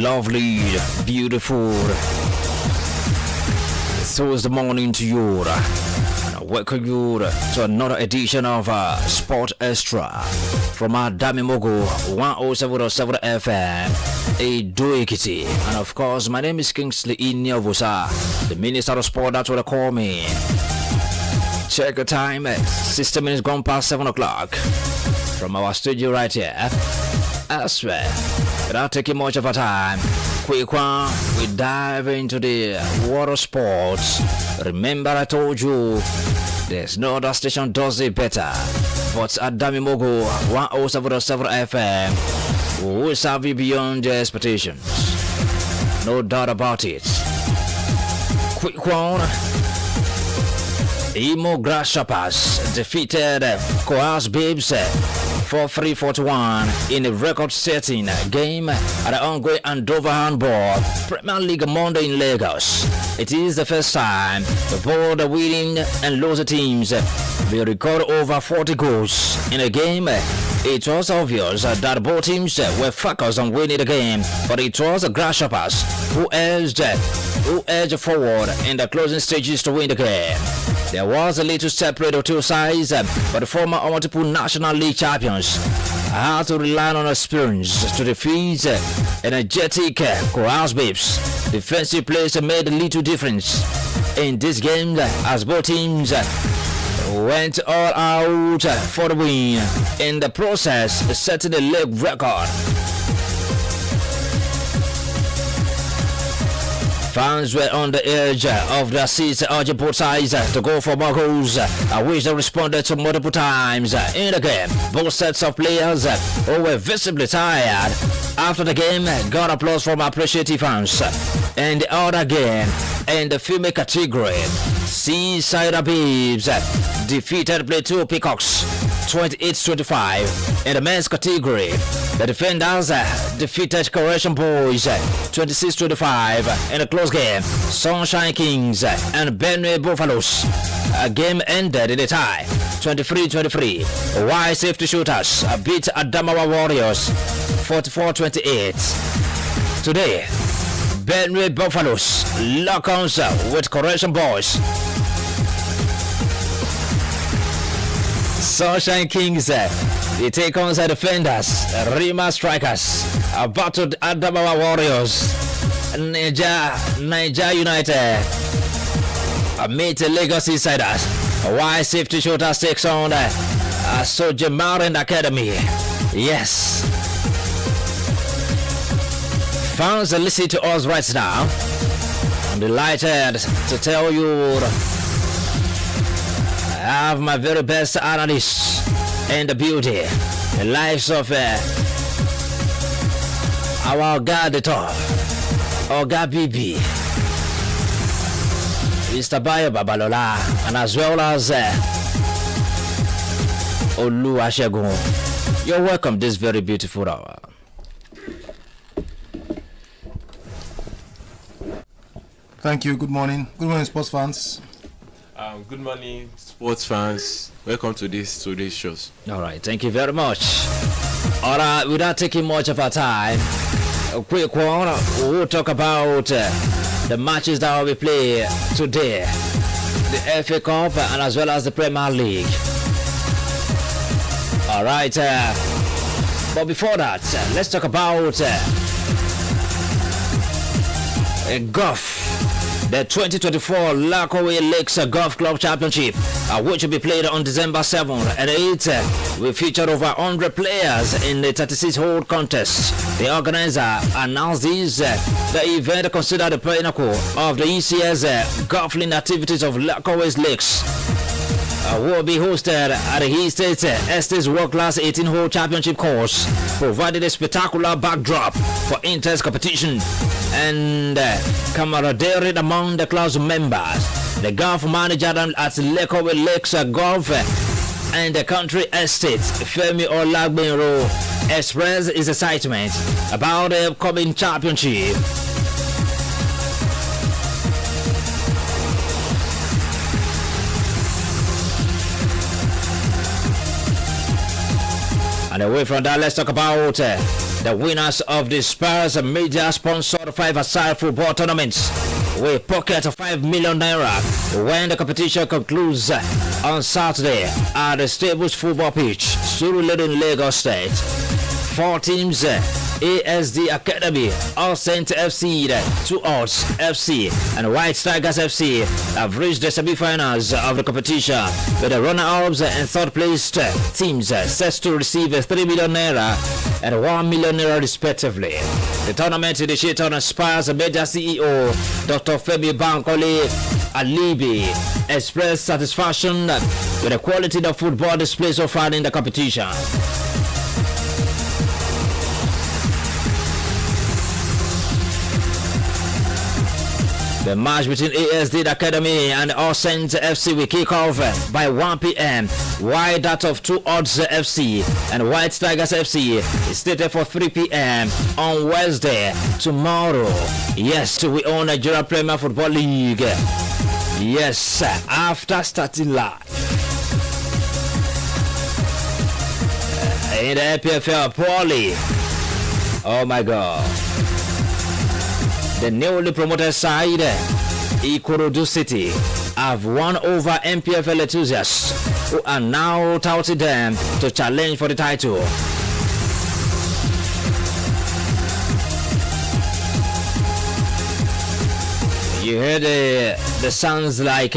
lovely, beautiful Thursday morning to you. And I welcome you to another edition of Sport Extra from Adamimogo 107.7 FM, Edo-Ekiti. And of course, my name is Kingsley Iniovosa, the Minister of Sport. That's what they call me. Check the time, 60 minutes gone past 7 o'clock from our studio right here. I swear, without taking much of our time, quick one, we dive into the world of sports. Remember I told you, there's no other station does it better. But Adamimogo 107.7 FM will serve you beyond your expectations. No doubt about it. Quick one. Imo Grasshoppers defeated Coas Babes 4-3-41 in a record-setting game at the ongoing Andover Handball Premier League Monday in Lagos. It is the first time both the winning and losing teams will record over 40 goals in a game. It was obvious that both teams were focused on winning the game, but it was the Grasshoppers who edged forward in the closing stages to win the game. There was a little separate of two sides, but the former multiple National League champions had to rely on experience to defeat energetic Coas Babes. Defensive plays made a little difference in this game as both teams went all out for the win, in the process setting a league record. Fans were on the edge of their seats, urging both sides to go for more goals, which they responded to multiple times in the game. Both sets of players who were visibly tired after the game got applause from appreciative fans. And the other game, in the female category, Seaside Babes defeated Plateau Peacocks 28-25. In the men's category, the defenders defeated Correction Boys 26-25 in a close game. Sunshine Kings and Benue Buffaloes. A game ended in a tie 23-23. While Safety Shooters beat Adamawa Warriors 44-28. Today, Benue Buffaloes lock arms with Correction Boys. Sunshine Kings, they take on the defenders, Rima Strikers, battled Adamawa Warriors, Niger United, meet the Lagos Insiders, while Safety Shooters takes on Sojamarin Academy. Yes. Fans, listen to us right now. I'm delighted to tell you I have my very best analysts in the beauty, the lives of our God the top, Oga Bibi, Mr. Bayo Babalola, and as well as Olu Ashegun. You're welcome this very beautiful hour. Thank you. Good morning. Good morning, sports fans. Good morning, sports fans. Welcome to today's shows. All right, thank you very much. All right, without taking much of our time, a quick one. We'll talk about the matches that will be played today, the FA Cup and as well as the Premier League. All right, but before that, let's talk about golf. The 2024 Lakaway Lakes Golf Club Championship, which will be played on December 7th and 8th, will feature over 100 players in the 36-hole contest. The organizer announced this, the event considered the pinnacle of the ECS golfing activities of Lakaway Lakes. Will be hosted at the East State Estates World Class 18-hole championship course, providing a spectacular backdrop for intense competition and camaraderie among the club's members. The golf manager at Lakaway Lakes Golf and the country estate, Femi Olagbenro, expressed his excitement about the upcoming championship. And away from that, let's talk about The winners of the Spurs Media sponsored 5-a-side football tournaments will pocket 5 million naira when the competition concludes on Saturday at the Stables football pitch, Surulere in Lagos State. 4 teams, ASD Academy, All Saint FC, 2 Odds FC, and White Tigers FC have reached the semi-finals of the competition, with the runner-ups and third-placed teams set to receive 3 million naira and 1 million naira respectively. The tournament initiated on Spurs Media CEO Dr. Femi Bankole Alibi expressed satisfaction with the quality of football display so far in the competition. The match between ASD Academy and All Saints FC will kick off by 1 p.m. while that of 2 Odds FC and White Tigers FC is slated for 3 p.m. on Wednesday, tomorrow. Yes, we own Nigeria Premier Football League. Yes, after starting live in the NPFL Poly. Oh my God. The newly promoted side, Ikorodu City, have won over MPFL enthusiasts who are now touting them to challenge for the title. You heard the sounds like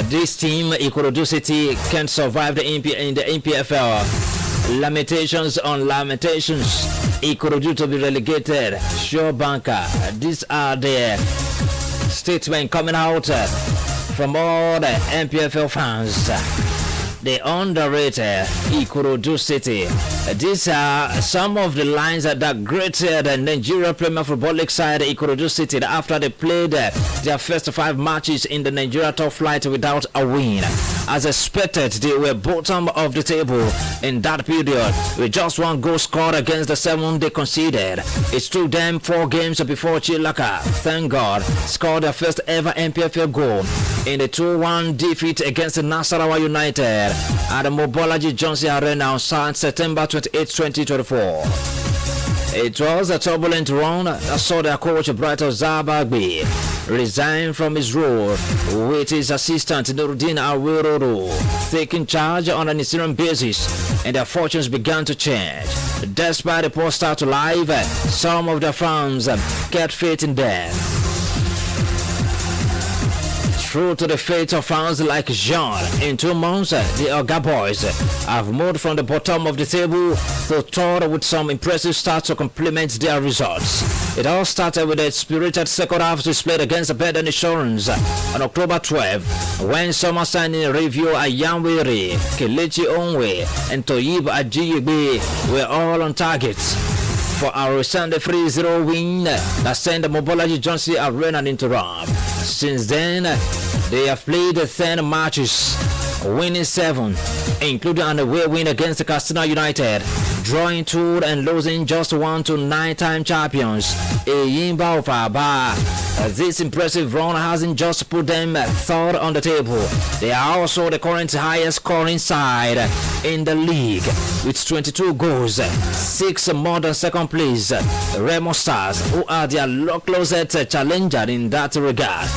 this team, Ikorodu City, can survive in the MPFL. Lamentations on lamentations. Ikorodu to be relegated. Sure banker. These are the statements coming out from all the MPFL fans. The underrated Ikorodu City. These are some of the lines that greeted the Nigeria Premier Football League side Ikorodu City after they played their first 5 matches in the Nigeria top flight without a win. As expected, they were bottom of the table in that period with just 1 goal scored against the 7 they conceded. It took them 4 games before Chilaka, thank God, scored their first ever MPFL goal in the 2-1 defeat against Nasarawa United at the Mobolaji Johnson Arena on September 28, 2024. It was a turbulent run that saw their coach Brighton Zabagbe resign from his role with his assistant Nuruddin Awiroro taking charge on an interim basis, and their fortunes began to change. Despite the poor start to life, some of their fans kept faith in them. True to the fate of fans like Jean, in 2 months, the Oga Boys have moved from the bottom of the table to third with some impressive starts to complement their results. It all started with a spirited second half displayed against Aberdeen Insurance on October 12, when summer signing review Ayanwere, Kelechi Onwe, and Toyib Ajiyegbe were all on target for our Sunday 3-0 win that sent the Mobolaji Johnson Arena into round. Since then, they have played 10 matches, winning 7, including an away win against Katsina United, drawing 2 and losing just 1 to 9-time champions Eyimba of Aba. This impressive run hasn't just put them third on the table. They are also the current highest scoring side in the league with 22 goals, 6 more than second place Remo Stars, who are their closest challenger in that regard.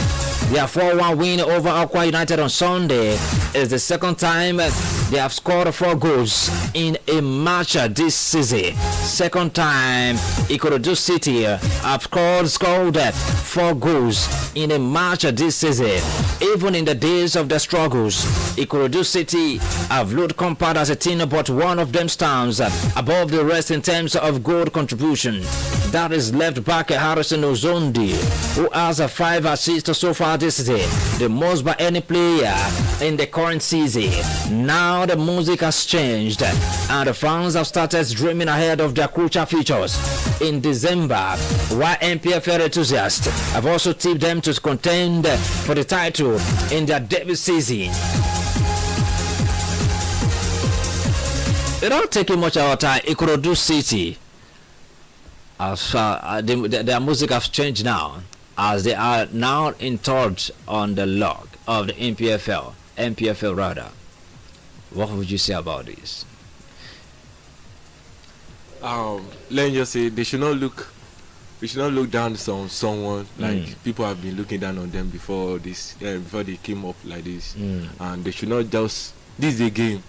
Their 4-1 win over Aqua United on Sunday is the second time they have scored 4 goals in a match this season. Second time Ikorodu City have scored 4 goals in a match this season. Even in the days of their struggles, Ikorodu City have looked compared as a team, but one of them stands above the rest in terms of goal contribution. That is left back Harrison Ozondi, who has 5 assists so far this season, the most by any player in the current season. Now the music has changed and the fans have started dreaming ahead of their crucial futures in December, while MPFL enthusiasts have also tipped them to contend for the title in their debut season. Without taking much of our time, Ikorodu City, their music has changed now, as they are now in third on the log of the MPFL rather. What would you say about this? Let me just say they should not look. We should not look down on someone like people have been looking down on them before this, before they came up like this, and they should not just. This is a game.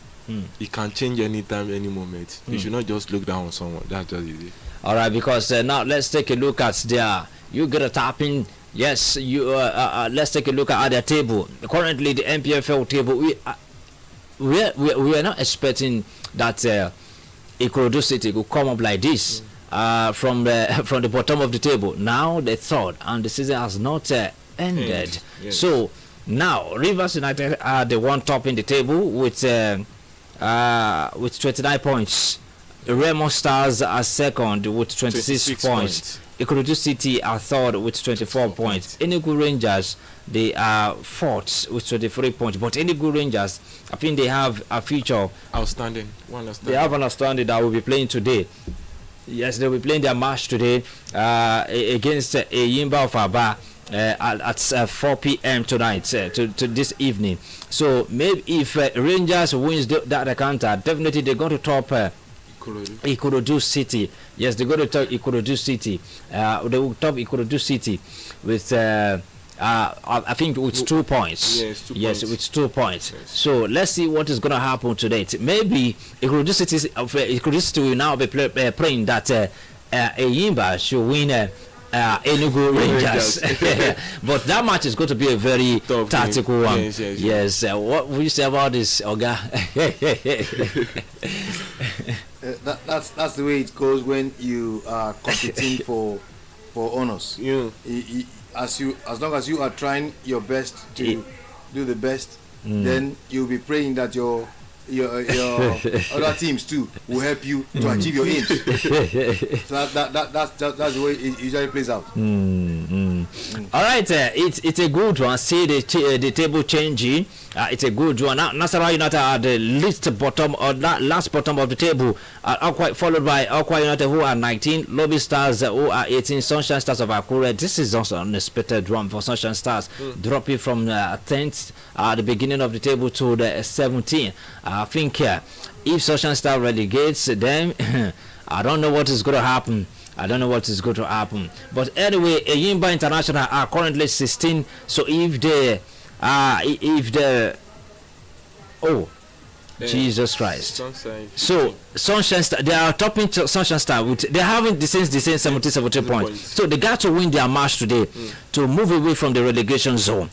It can change anytime, any moment. You should not just look down on someone. That's just it. All right, because now let's take a look at their. You get a tapping. Yes, you. Let's take a look at their table. Currently, the MPFL table. We are not expecting that Ikorodu City will come up like this. From the bottom of the table. Now the third, and the season has not ended. Yes. So now Rivers United are the one top in the table with 29 points. Remo Stars are second with 26 points. Ikorodu City are third with 24 points. Enugu Rangers, they are fourth with 23 points. But Enugu Rangers, I think they have a future. Outstanding. They have an outstanding that will be playing today. Yes, they'll be playing their match today against Yimba of Aba at 4 p.m. tonight, to this evening. So maybe if Rangers wins that encounter, definitely they're going to top Ikorodu City. Yes, they're going to top Ikorodu City. They will top Ikorodu City with I think with 2 points. Yes, with 2 points. Yes. So let's see what is going to happen today. Maybe Ikorodu City will now be praying that Eyimba should win Enugu Rangers. But that match is going to be a very tough tactical one. Yes. What will you say about this, Oga? That's the way it goes when you are competing for honors. As long as you are trying your best to do the best, then you'll be praying that your other teams too will help you to achieve your aims. So that's the way it usually plays out. All right, it's a good one. See the table changing. It's a good one. Now, Nasarawa United are the last bottom of the table, followed by Aqua United, who are 19, Lobby Stars, who are 18, Sunshine Stars of Akure. This is also an unexpected run for Sunshine Stars, dropping from 10th at the beginning of the table to the 17th. I think if Sunshine Stars relegates them, I don't know what is going to happen. But anyway, Eyimba International are currently 16. So if they Jesus Christ. So Sunshine Star, they are topping Sunshine Star with they haven't the same 70 points. So they got to win their match today to move away from the relegation zone.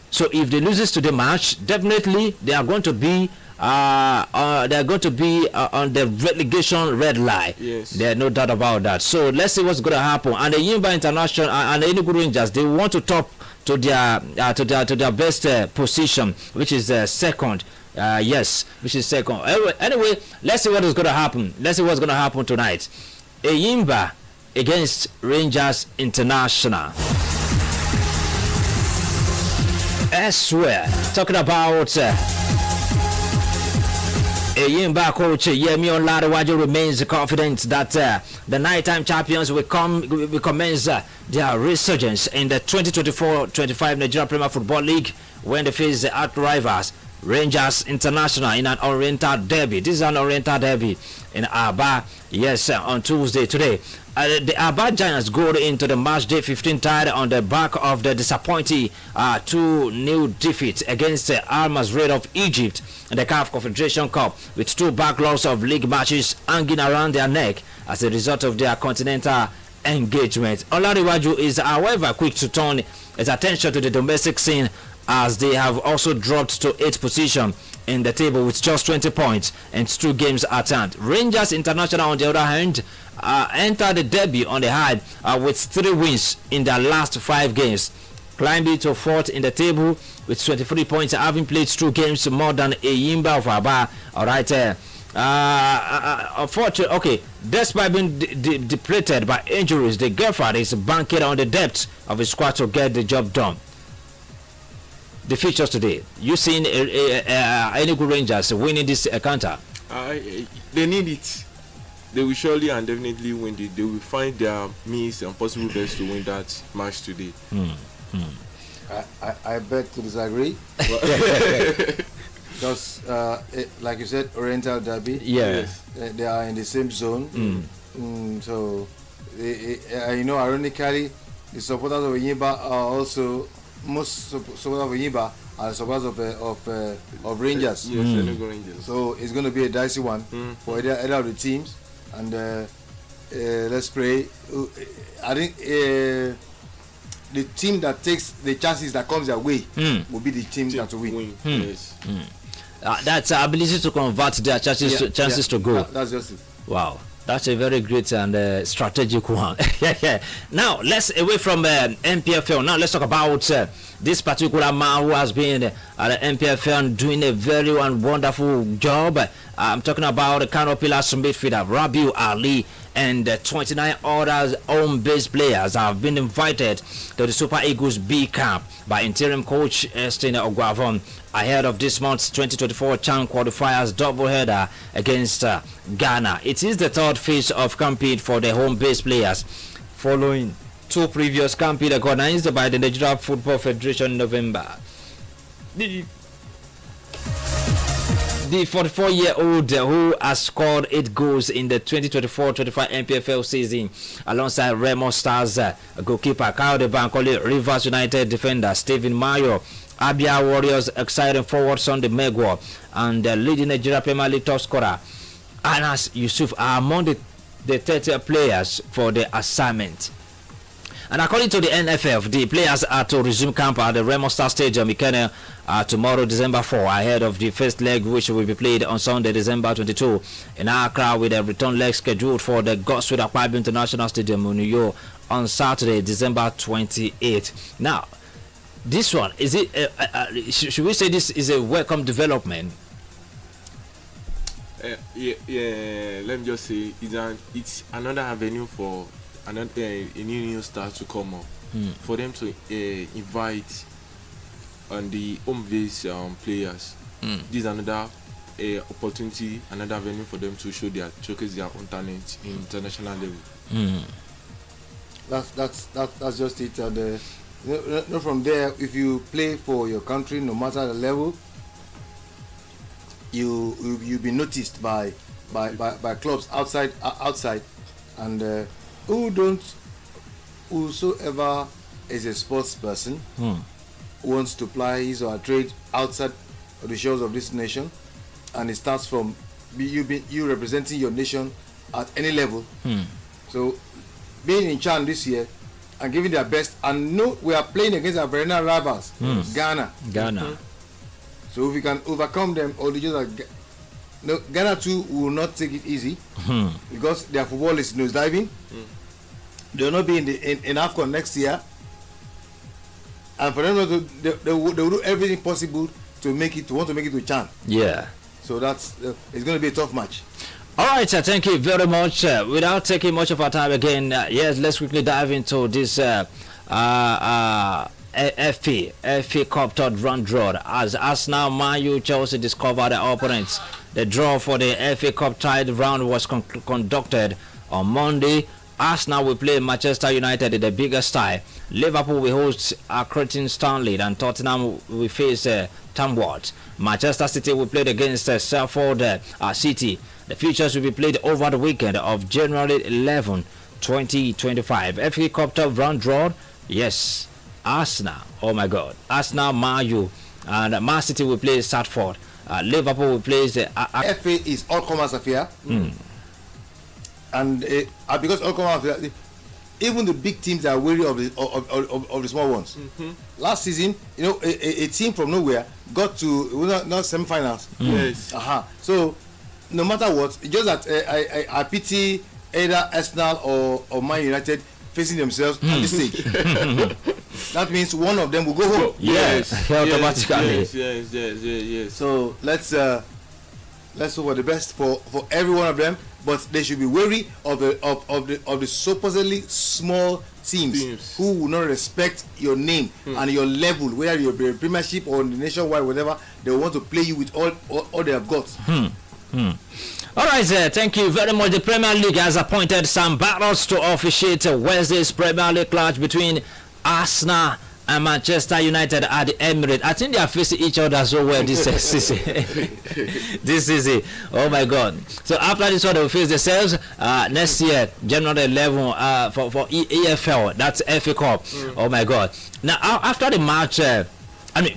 So if they loses to the match, definitely they are going to be on the relegation red line. Yes. There's no doubt about that. So let's see what's going to happen. And the Yimba International and the Enugu Rangers, they want to top to their best position, which is second. Which is second. Anyway, let's see what is going to happen. Let's see what's going to happen tonight. Eyimba against Rangers International. Elsewhere, talking about Eyimba coach Yemi Oladewajo remains confident that the nighttime champions will commence their resurgence in the 2024-25 Nigeria Premier Football League when they face the out-rivals Rangers International in an Oriental derby. This is an Oriental derby in Aba. Yes, on Tuesday today. The Aba Giants go into the match day 15 tied on the back of the disappointing 2-0 defeat against Al Masry of Egypt in the CAF Confederation Cup, with 2 backlogs of league matches hanging around their neck as a result of their continental engagement. Olariwaju is, however, quick to turn his attention to the domestic scene, as they have also dropped to 8th position in the table with just 20 points and 2 games at hand. Rangers International, on the other hand, entered the derby on the high with 3 wins in their last 5 games, climbing to 4th in the table with 23 points, having played 2 games more than Eyimba of Aba. All right, unfortunately, okay, despite being depleted by injuries, the Geffard is banking on the depth of his squad to get the job done. The features today, you seen Enugu Rangers winning this encounter? They need it. They will surely and definitely win it. They will find their means and possible best to win that match today. I beg to disagree. because like you said, Oriental Derby. Yes. They are in the same zone. So, ironically, the supporters of Enyimba are also most supporters of Enyimba are supporters of Rangers. Rangers. So it's going to be a dicey one for either of the teams, and let's pray. I think the team that takes the chances that comes their way will be the team that will win. Yes. That's ability to convert their chances to go. That's just it. Wow. That's a very great and strategic one. Now, let's away from MPFL. Now, let's talk about this particular man who has been at the MPFL and doing a very wonderful job. I'm talking about the Kano Pillars midfielder Rabiu Ali and 29 other home-based players have been invited to the Super Eagles B camp by interim coach Estine Ogwavon ahead of this month's 2024 CHAN qualifiers doubleheader against Ghana. It is the third phase of campaign for the home-based players, following two previous campaigns organized by the Nigeria Football Federation in November. The 44-year-old who has scored 8 goals in the 2024-25 MPFL season alongside Remo Stars goalkeeper Kyle Bankole, Rivers United defender Stephen Mayo, Abia Warriors exciting forward Sunday Megwo, and the leading Nigeria Premier League top scorer Anas Yusuf are among the 30 players for the assignment. And according to the NFF, the players are to resume camp at the Remo Star Stadium in Kenya tomorrow, December 4, ahead of the first leg, which will be played on Sunday, December 22, in Accra, with a return leg scheduled for the Godswill Akpabio International Stadium in Uyo on Saturday, December 28. Now, this one, is it? Should we say this is a welcome development? Yeah. Let me just say it's another avenue for a new star to come up, for them to invite on the home base players. This is another opportunity, another avenue for them to showcase their own talent in international level. That's just it. And from there, if you play for your country, no matter the level, you'll be noticed by clubs outside, and whosoever is a sports person wants to ply his or her trade outside of the shores of this nation, and it starts from you representing your nation at any level. So being in CHAN this year and giving their best, and we are playing against our perennial rivals, Ghana. So if we can overcome them, or Ghana too will not take it easy because their football is nosediving. They will not be in AFCON next year, and for them they will do everything possible to want to make it to CHAN. Yeah. So it's going to be a tough match. All right, thank you very much. Without taking much of our time again, yes, let's quickly dive into this FA Cup third round draw. As Arsenal, Man U, Chelsea discovered their opponents. The draw for the FA Cup third round was conducted on Monday. Arsenal will play Manchester United in the biggest tie. Liverpool will host Accrington Stanley, and Tottenham will face Tamworth. Manchester City will play against Salford City. The fixtures will be played over the weekend of January 11, 2025. FA Cup third round draw. Yes, Arsenal. Oh my God, Arsenal, Man U, and Man City will play Salford. Liverpool will play FA is all comers affair. And because all comers affair, even the big teams are wary of the small ones. Last season, a team from nowhere got to not semi-finals. Yes. So no matter what, just that I pity either Arsenal or Man United facing themselves at this stage. That means one of them will go home. Yes. Automatically. Yes. So let's hope for the best for every one of them, but they should be wary of the supposedly small teams who will not respect your name and your level, whether you're a premiership or the nationwide, whatever. They want to play you with all they have got. All right, thank you very much. The Premier League has appointed Sam Barros to officiate Wednesday's Premier League clash between Arsenal and Manchester United at the Emirates. I think they are facing each other so well this season. This season. Oh my God. So after this one, they will face themselves next year, January 11, for EFL. That's FA Cup. Oh my God. Now, after the match,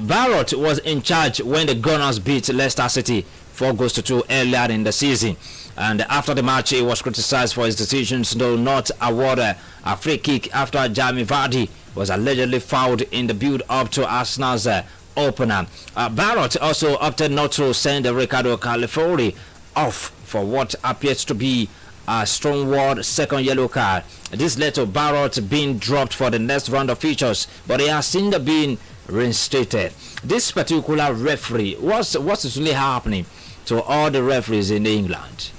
Barrett was in charge when the Gunners beat Leicester City 4-2 earlier in the season. And after the match, he was criticized for his decisions to not award a free kick after Jamie Vardy was allegedly fouled in the build-up to Arsenal's opener. Barrett also opted not to send Ricardo Califori off for what appears to be a stonewalled second yellow card. This led to Barrett being dropped for the next round of features, but he has since been reinstated. This particular referee, what's really happening to all the referees in England?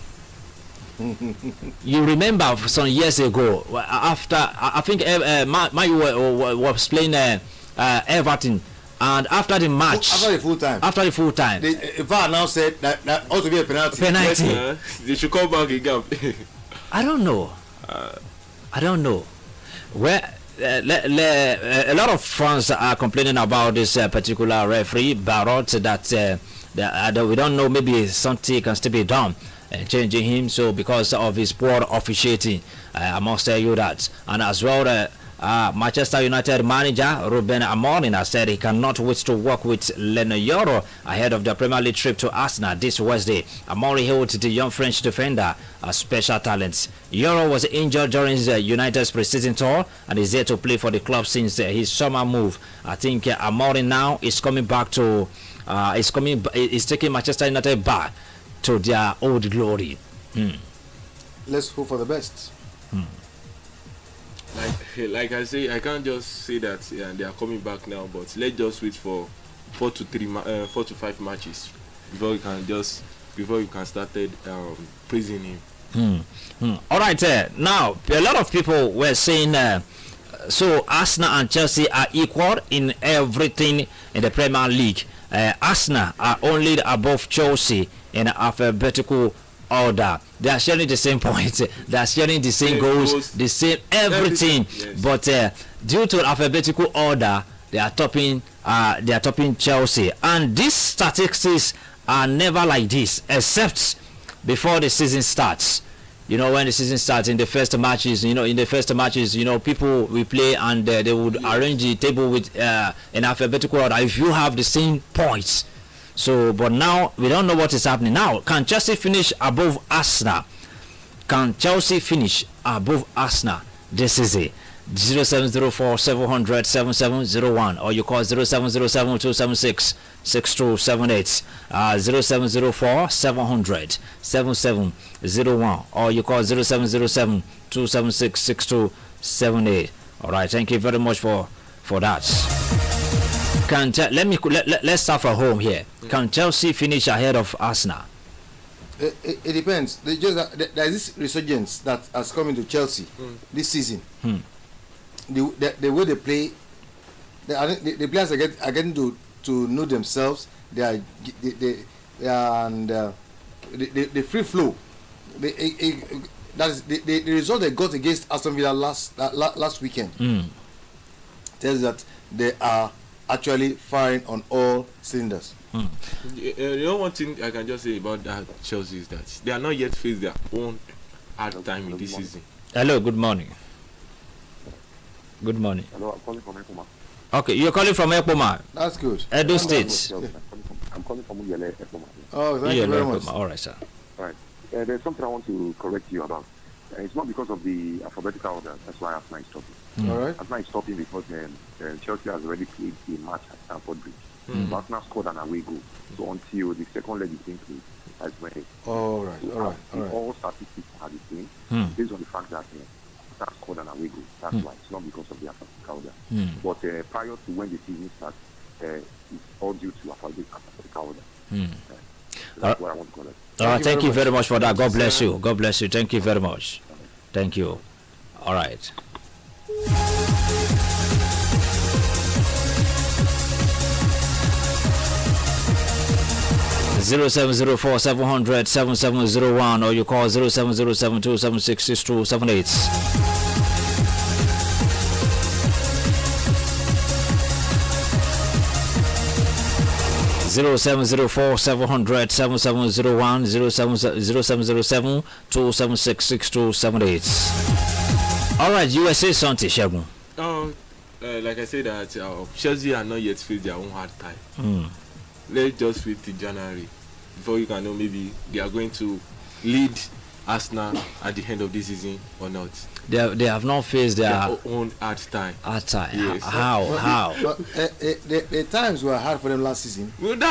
You remember some years ago, after I think Man was playing Everton, and after the match, after the full time, the VAR now said that ought to be a penalty. Yes, they should come back again. I don't know. Where a lot of fans are complaining about this particular referee Barrett, that we don't know, maybe something can still be done changing him, so because of his poor officiating. I must tell you that. And as well, Manchester United manager Ruben Amorim has said he cannot wait to work with Leno Yoro ahead of the Premier League trip to Arsenal this Wednesday. Amorim hailed the young French defender as special talent. Yoro was injured during United's pre-season tour and is here to play for the club since his summer move. I think Amorim now is coming back to is taking Manchester United back to their old glory. Let's hope for the best. Like I say, I can't just say that they are coming back now, but let's just wait for 4 to 5 matches before you can start praising him. All right, now a lot of people were saying so Arsenal and Chelsea are equal in everything in the Premier League. Arsenal are only above Chelsea in alphabetical order. They are sharing the same points, they are sharing the same goals, the same everything. Yes. But due to alphabetical order, they are topping Chelsea. And these statistics are never like this, except before the season starts. You know, when the season starts, in the first matches, people will play and they would arrange the table with in alphabetical order if you have the same points. So, but now we don't know what is happening. Now, can Chelsea finish above Arsenal? Can Chelsea finish above Arsenal this season? 0704 700 7701, or you call 0707 276 6278, 0704 700 7701, or you call 0707 276 6278. All right, thank you very much for that. Let's start from home here. Can Chelsea finish ahead of Arsenal? It depends. There is this resurgence that has come into Chelsea this season. The way they play, the players are getting to know themselves. They free flow. That is the result they got against Aston Villa last weekend. Tells that they are actually firing on all cylinders. You know, one thing I can just say about that Chelsea is that they are not yet faced their own hard time in this season. Hello, good morning. Good morning. Hello, I'm calling from Ekpoma. Okay, you're calling from Ekpoma. That's good. Edo State. I'm calling from Uyele, Ekpoma. Oh, thank you very much. All right, sir. All right. There's something I want to correct you about. It's not because of the alphabetical order. That's why Arsenal is stopping. All right. Arsenal is stopping because Chelsea has already played a match at Stamford Bridge. Arsenal scored an away goal. So until the second leg is being played, that's when it. All right. All statistics are the same based on the fact that Arsenal scored an away goal. That's why. It's not because of the alphabetical order. But prior to when the season starts, it's all due to alphabetical order. That's what I want to call it. All right, thank you very much for that. God bless you. God bless you. Thank you very much. Thank you. All right. Zero 0704 700 7701, or you call 0707 276 6278. 0704 700 7701 0707 276 6278. All right, USA Santi Shagun. Oh, like I said that Chelsea are not yet faced their own hard time. Let's just wait till January before you can know maybe they are going to lead Arsenal at the end of this season or not. They have not faced their own hard time. Hard time. Yes. How? But the times were hard for them last season. Well,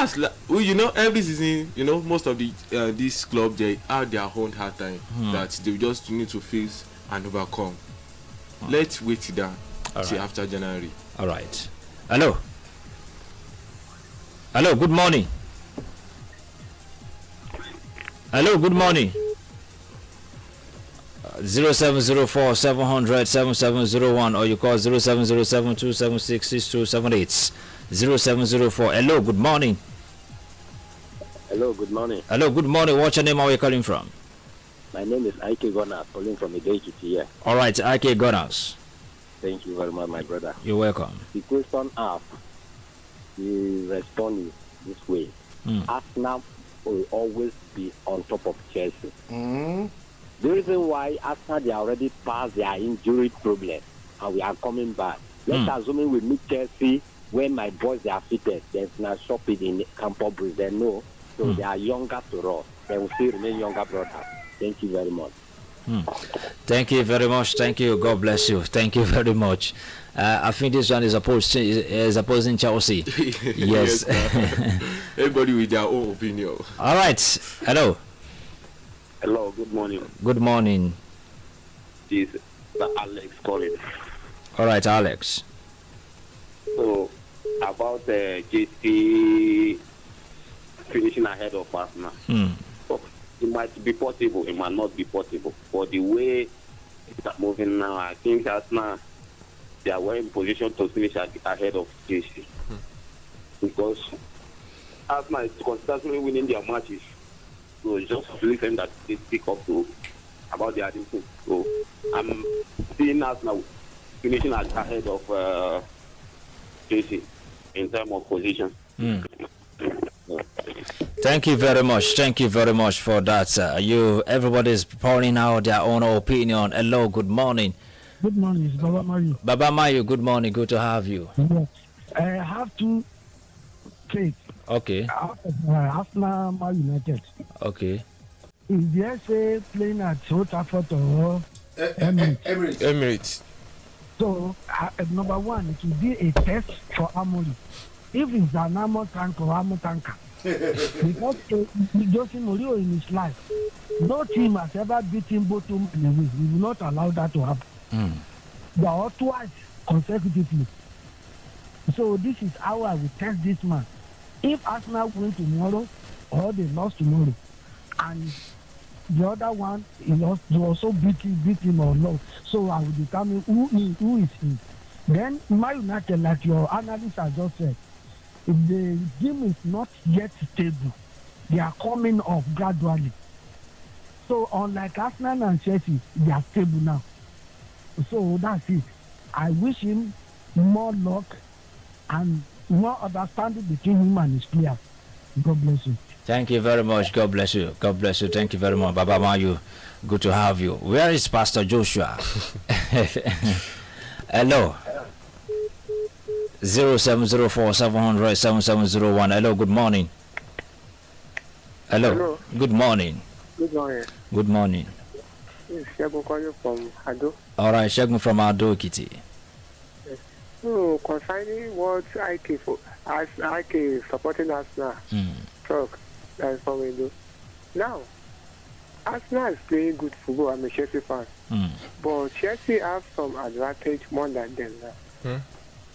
every season, most of the these clubs, they have their own hard time that they just need to face and overcome. Let's wait till after January. All right. Hello, good morning. Hello, good morning. 0704 700 7701 or you call 0707 276 6278. 0704. Hello, good morning. Hello, good morning. Hello, good morning. What's your name? Where are you calling from? My name is Ike Gunners, calling from Idekiti here. All right, Ike Gunners. Thank you very much, my brother. You're welcome. The question asked, the response is this way. Arsenal will always be on top of Chelsea. The reason why Arsenal, they already passed their injury problem and we are coming back. Let's assume we meet Chelsea when my boys they are fitted. There's no shopping in Campo Bridge. They know. So they are younger to us. They will still remain younger brothers. Thank you very much. Thank you very much. Thank you. God bless you. Thank you very much. I think this one is opposing Chelsea. Yes. Everybody with their own opinion. All right. Hello. Hello, good morning. Good morning. This is Alex calling. All right, Alex. So, about JC finishing ahead of Arsenal. So, it might be possible, it might not be possible. For the way it's moving now, I think Arsenal, they are well in position to finish ahead of JC. Because Arsenal is constantly winning their matches. So it's just listen that they speak up to about their team. So I'm seeing us now finishing ahead of JC in terms of position. Thank you very much. Thank you very much for that. Everybody's pouring out their own opinion. Hello, good morning. Good morning, it's Baba Mayu. Baba Mayu, good morning. Good to have you. Yes. I have two trades. Okay. Arsenal Man United. Okay. Is the SA playing at Old Trafford or Emirates. So, number one, it will be a test for Amori. If it's an Amor tank or Amor tanker. Because Jose Mourinho in his life, no team has ever beaten both teams in a week. We will not allow that to happen. They are twice consecutively. So this is how I will test this man. If Arsenal win tomorrow or they lost tomorrow, and the other one is also beat him or not, so I will determine who is he. Then Man United, like your analyst has just said, if the game is not yet stable, they are coming off gradually. So unlike Arsenal and Chelsea, they are stable now. So that's it. I wish him more luck and more understanding between him and his players. God bless you. Thank you very much. God bless you. God bless you. Thank you very much. Baba Mayu, good to have you. Where is Pastor Joshua? Hello. 0704 700 7701. Hello, good morning. Hello. Good morning. Good morning. Good morning. It's Shagun calling from Ado. All right, Shagun from Ado Kitty. Yes. So, concerning what IK supporting Arsenal talk that is from Ado. Now, Arsenal is playing good football. I'm a Chelsea fan. But Chelsea have some advantage more than them now.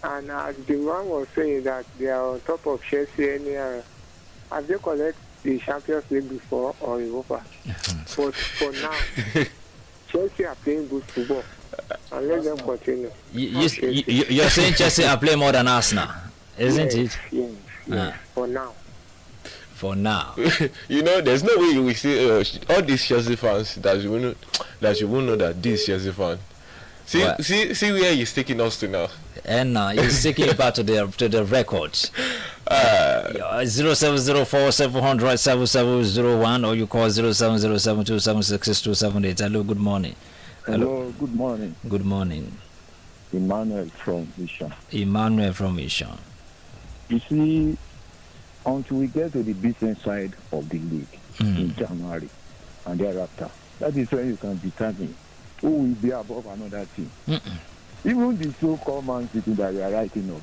And as the man was saying that they are on top of Chelsea anyhow, have they collect the Champions League before or Europa? But for now, Chelsea are playing good football. And let them continue. You're saying Chelsea are playing more than Arsenal, isn't it? Yes. For now. For now. There's no way you will see all these Chelsea fans that you will know that this Chelsea fan. See where he's taking us to now. And he's taking it back to the records. 0704 700 7701 or you call 0707276278. Hello, good morning. Hello, good morning. Good morning. Emmanuel from Ishan. Emmanuel from Ishan. You see, until we get to the business side of the league in January and thereafter, that is when you can determine who will be above another team. Even the so-called Man City that we are writing of,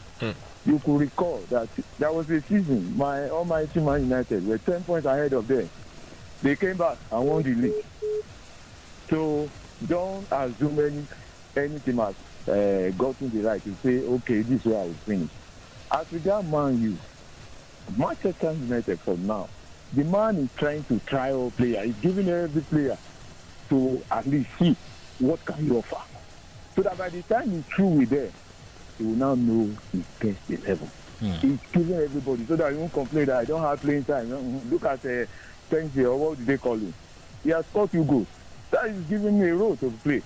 you could recall that there was a season, my almighty Man United were 10 points ahead of them. They came back and won the league. So don't assume any team has gotten the right to say, okay, this is where I will finish. As regard Man U, Manchester United for now, the man is trying to try all players. He's giving every player to at least see what can he offer. So that by the time he's through with them, he will now know his best 11. He's giving everybody so that he won't complain that I don't have playing time. Look at Kingsley, or what do they call him? He has scored 2 goals. That is giving me a role to play.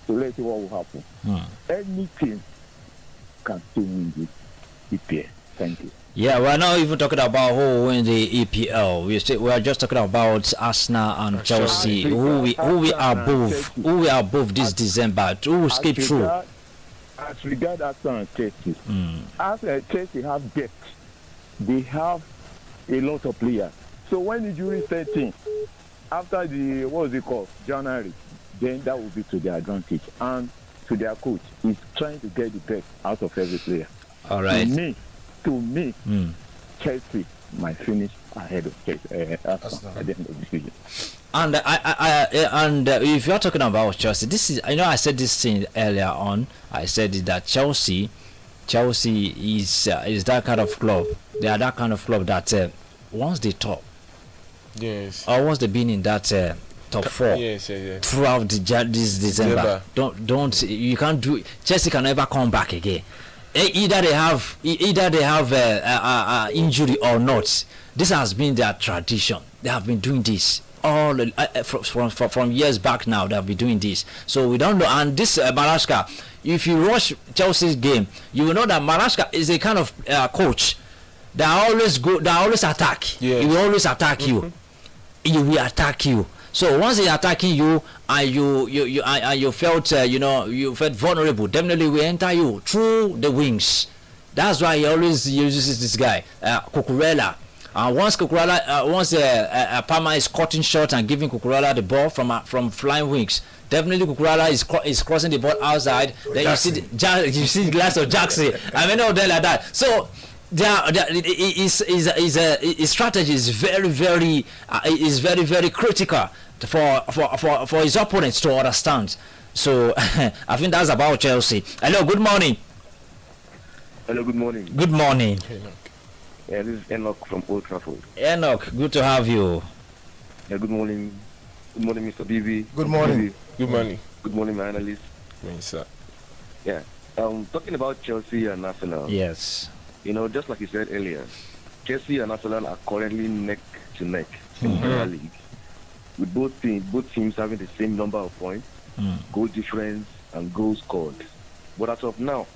So let's see what will happen. Any team can still win this EPL. Thank you. Yeah, we're not even talking about who will win the EPL. We are just talking about Arsenal and Chelsea, who we are above this December, who will skip through. As regards Arsenal and Chelsea, as Chelsea have depth, they have a lot of players. So when the jury set in, after the, what was it called, January, then that will be to their advantage. And to their coach, he's trying to get the best out of every player. All right. To me, Chelsea might finish ahead of Arsenal at the end of the season. And and if you're talking about Chelsea, this is, I know I said this thing earlier on. I said that Chelsea is that kind of club. They are that kind of club that once they top, yes, or once they've been in that top 4, yes. throughout this December, don't you can't do. Chelsea can never come back again. Either they have injury or not. This has been their tradition. They have been doing this all from years back now. They have been doing this. So we don't know. And this Maraska, if you watch Chelsea's game, you will know that Maraska is a kind of coach that always attack. Yes. He will always attack you. He will attack you. So once he's attacking you and you felt you felt vulnerable, definitely will enter you through the wings. That's why he always uses this guy, Cucurella. Once Palmer is cutting short and giving Cucurella the ball from flying wings, definitely Cucurella is crossing the ball outside. Then Jackson. you see the glass of Jackson. I mean, all day like that. So his strategy is very critical for his opponents to understand. So I think that's about Chelsea. Hello, good morning. Hello, good morning. Good morning. Yeah, this is Enoch from Old Trafford. Enoch, good to have you. Yeah, good morning. Good morning, Mr. BB. Good morning. Good morning. Good morning, my analyst. Yes, sir. Yeah. Talking about Chelsea and Arsenal. Yes. Just like you said earlier, Chelsea and Arsenal are currently neck to neck in the Premier League, with both teams having the same number of points, goal difference, and goals scored. But as of now,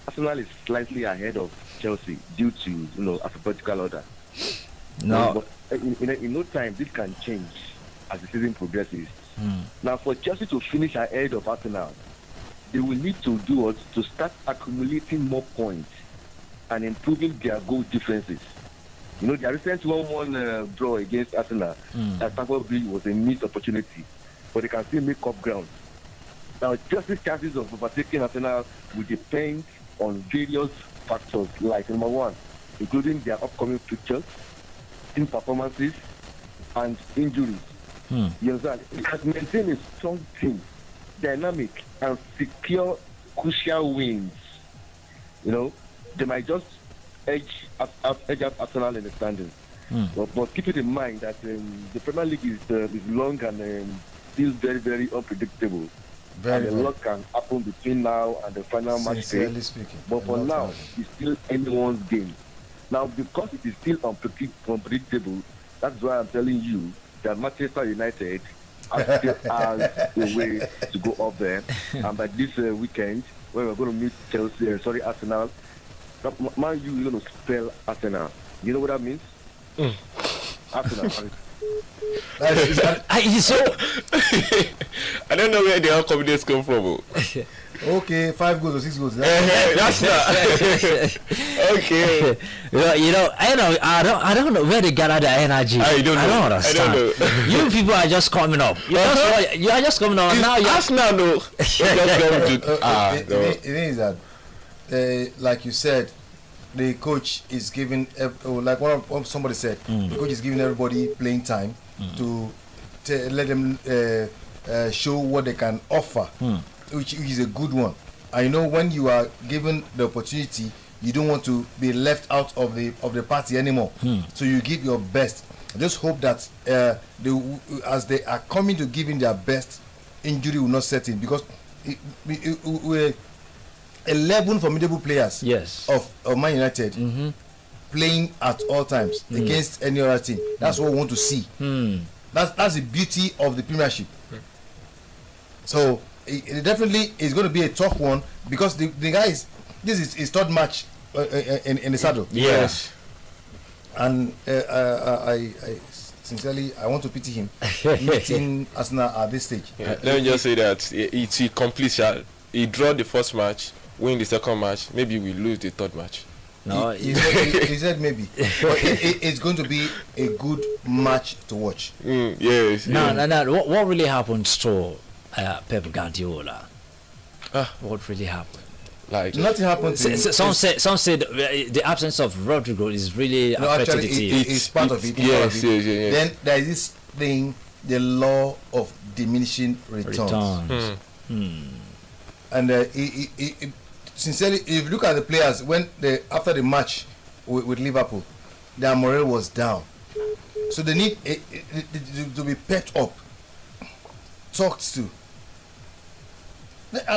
Arsenal is slightly ahead of Chelsea due to alphabetical order. No. But in no time, this can change as the season progresses. Now, for Chelsea to finish ahead of Arsenal, they will need to do what? To start accumulating more points and improving their goal differences. Their recent 1-1 draw against Arsenal at Stamford Bridge was a missed opportunity, but they can still make up ground. Now, Chelsea's chances of overtaking Arsenal will depend on various factors, like number one, including their upcoming fixtures, team performances, and injuries. You understand? It has maintained a strong team, dynamic, and secure crucial wins. They might just edge up Arsenal in the standings. But keep it in mind that the Premier League is long and still very, very unpredictable. And a lot can happen between now and the final match day. But for now, it's still anyone's game. Now, because it is still unpredictable, that's why I'm telling you that Manchester United still has a way to go up there. And by this weekend, when we're going to meet Arsenal, Man, you going to spell Arsenal. You know what that means? Arsenal. So I don't know where the whole confidence come from. Okay, 5 goals or 6 goals. That's not okay. I don't know where they gather the energy. I don't understand. You people are just coming up. You are just coming up now. Arsenal, no. The thing is that, like you said, the coach is giving, like somebody said, the coach is giving everybody playing time to let them show what they can offer, which is a good one. I know when you are given the opportunity, you don't want to be left out of the party anymore. So you give your best. I just hope that as they are coming to giving their best, injury will not set in, because we're 11 formidable players of Man United playing at all times against any other team. That's what we want to see. That's the beauty of the Premiership. So it definitely is going to be a tough one, because the guys, this is his third match in the saddle. Yes. And I sincerely, I want to pity him meeting Arsenal at this stage. Let me just say that it's a complete shot. He draw the first match, win the second match, maybe we lose the third match. No, he said maybe. But it's going to be a good match to watch. Yes. No. What really happens to Pep Guardiola? What really happened? Like nothing happened. Some said the absence of Rodrigo is really affecting the team. It's part of it. Yes. Then there is this thing, the law of diminishing returns. And sincerely, if you look at the players when after the match with Liverpool, their morale was down. So they need to be pepped up, talked to.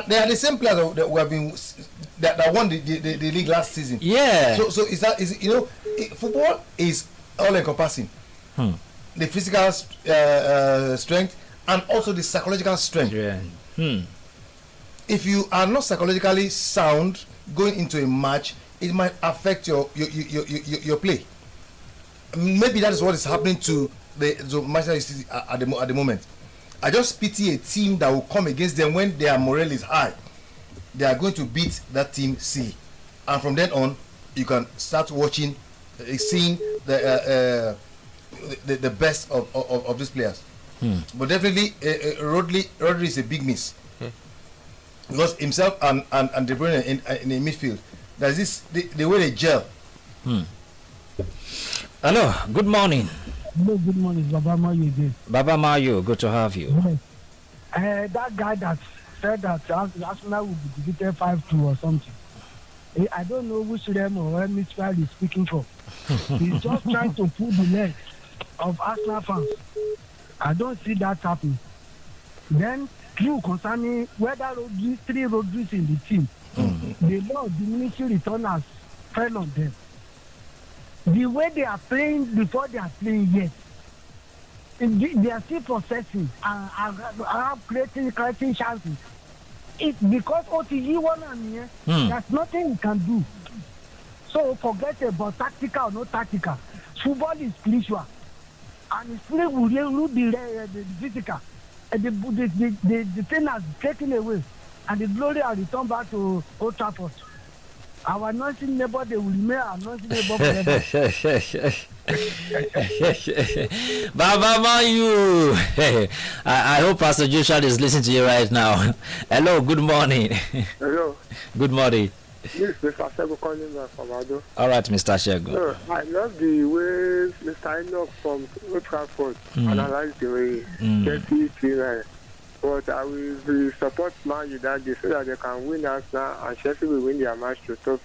They are the same players that who have been that won the league last season. Yeah. So football is all encompassing. The physical strength and also the psychological strength. Yeah. If you are not psychologically sound going into a match, it might affect your play. Maybe that is what is happening to Manchester City at the moment. I just pity a team that will come against them when their morale is high. They are going to beat that team silly, and from then on, you can start watching, seeing the best of these players. But definitely, Rodri is a big miss, because himself and De Bruyne in the midfield, there's this the way they gel. Hello, good morning. Hello, good morning, Baba Mayu again. Baba Mayu, good to have you. That guy that said that Arsenal will be defeated 5-2 or something. I don't know which realm or hemisphere he's speaking from. He's just trying to pull the leg of Arsenal fans. I don't see that happening. Then, true concerning whether three Rodriguez in the team, the law of diminishing returners fell on them. The way they are playing before they are playing yet, they are still processing and are creating chances. It's because OTG one and here, there's nothing you can do. So forget about tactical or not tactical. Football is spiritual, and it's play will be the physical. And the thing has taken away, and the glory has returned back to Old Trafford. Our noisy neighbor, they will remain our noisy neighbor forever. Baba Mayu, I hope Pastor Joshua is listening to you right now. Hello, good morning. Hello. Good morning. This is Mr. Shego calling from Ado. All right, Mr. Shego. I love the way Mr. Enoch from Old Trafford analyzed the way Chelsea play. But I will support Man United so that they can win us now, and Chelsea will win their match to top.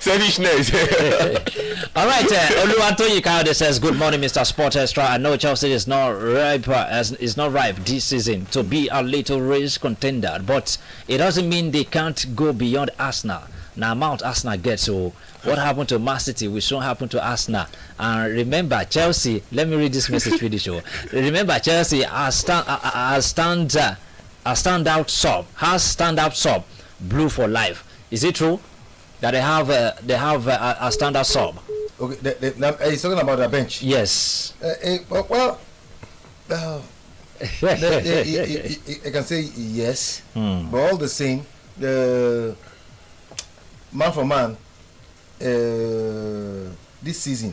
Selfishness. All right, Oluwatoyi Kayode says, good morning, Mr. Sport Extra. I know Chelsea is not ripe this season to be a little race contender, but it doesn't mean they can't go beyond Arsenal. Now, amount Arsenal gets, so what happened to Man City will soon happen to Arsenal. And remember, Chelsea, let me read this message for the show. Remember, Chelsea has standout sub, Blue for life. Is it true that they have a standard sub? Okay, he's talking about the bench. Yes. Well, I can say yes, but all the same, the man for man, this season,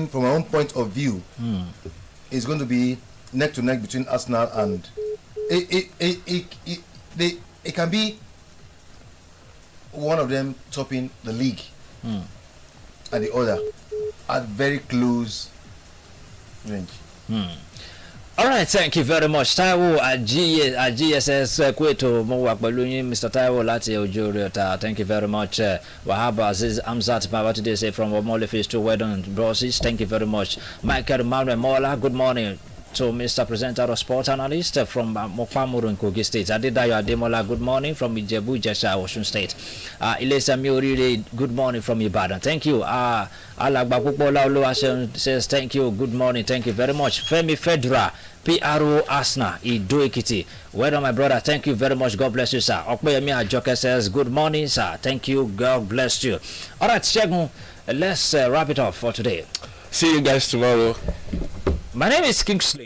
from my own point of view, is going to be neck to neck between Arsenal and it can be one of them topping the league and the other at very close range. All right, thank you very much. Taiwo at GSS Kweto Mowa Baluni, Mr. Taiwo Lati Ojuriota. Thank you very much. Wahaba Aziz Amzat Baba today say from Wamole Phase 2 Wedon Broses. Thank you very much. Michael Manuel Mola, good morning to Mr. Presenter or Sport Analyst from Mokpamuru in Kogi State. Adedayo Ademola, good morning from Ijebu Jesha, Osun State. Ilesa Miorire, good morning from Ibadan. Thank you. Alagbakupola Oluwaseun says thank you, good morning, thank you very much. Femi Fedra, PRO Asna, Ido Ekiti. Well done, my brother, thank you very much, God bless you, sir. Okpeyemi Ajoke says good morning, sir. Thank you, God bless you. All right, Shegun, let's wrap it up for today. See you guys tomorrow. My name is Kingsley.